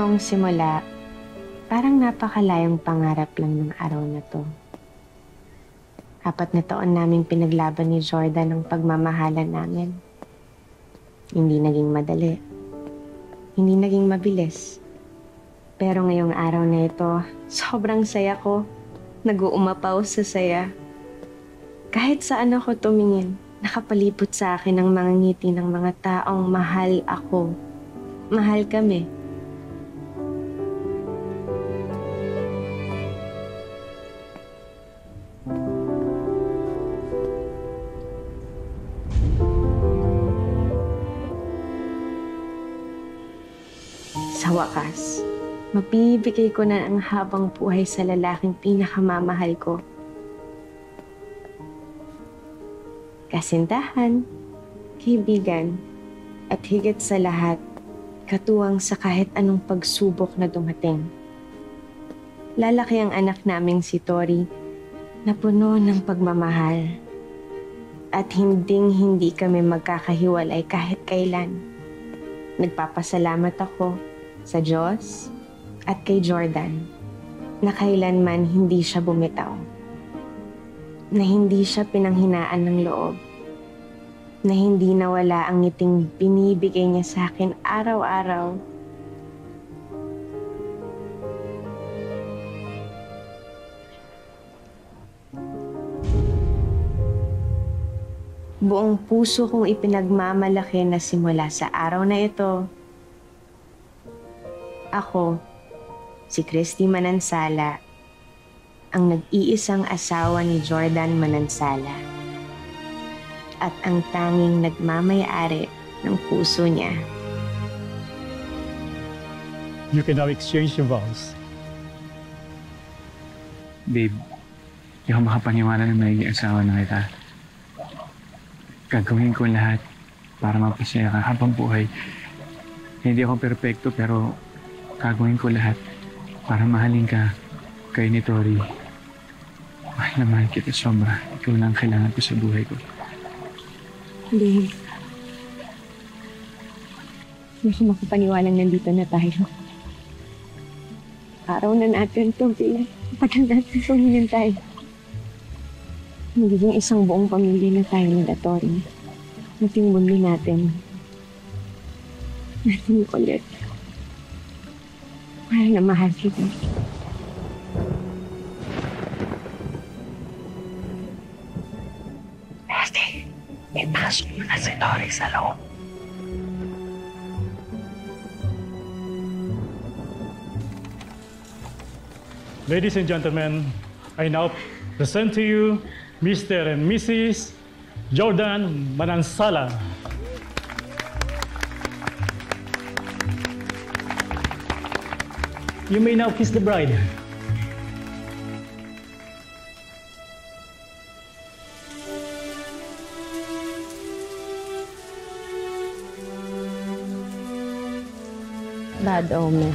noong simula, parang napakalayong pangarap lang ng araw na to. 4 na taon naming pinaglaban ni Jordan ang pagmamahalan namin. Hindi naging madali. Hindi naging mabilis. Pero ngayong araw na ito, sobrang saya ko. Nag-uumapaw sa saya. Kahit saan ako tumingin, nakapalibot sa akin ang mga ngiti ng mga taong mahal ako. Mahal kami. Sa wakas, mabibigay ko na ang habang buhay sa lalaking pinakamamahal ko. Kasintahan, kaibigan, at higit sa lahat, katuwang sa kahit anong pagsubok na dumating. Lalaki ang anak naming si Tori na puno ng pagmamahal at hinding-hindi kami magkakahiwalay kahit kailan. Nagpapasalamat ako sa Diyos at kay Jordan na kailanman hindi siya bumitaw, na hindi siya pinanghinaan ng loob, na hindi nawala ang ngiting binibigay niya sa akin araw-araw. Buong puso kong ipinagmamalaki na simula sa araw na ito, ako, si Christy Manansala, ang nag-iisang asawa ni Jordan Manansala at ang tanging nagmamay-ari ng puso niya. You can now exchange your vows. Babe, hindi ako makapaniwala na magiging asawa na kita. Gagawin ko lahat para mapasaya ka habang buhay. Hindi ako perpekto pero gagawin ko lahat para mahalin ka kay ni Tori. Mahal na mahal kita sobra. Ikaw lang kailangan ko sa buhay ko. Babe, hindi ko makapaniwalang nandito na tayo. Araw na natin ito, babe. Pagkat natin itong hinintay. Magiging isang buong pamilya na tayo ni Tori. Nating mundo natin. Nating ulit. Mahal na mahal kita. Este, ipasok mo na si Tori sa loob. Ladies and gentlemen, I now present to you Mr. and Mrs. Jordan Manansala. You may now kiss the bride. Bad omen.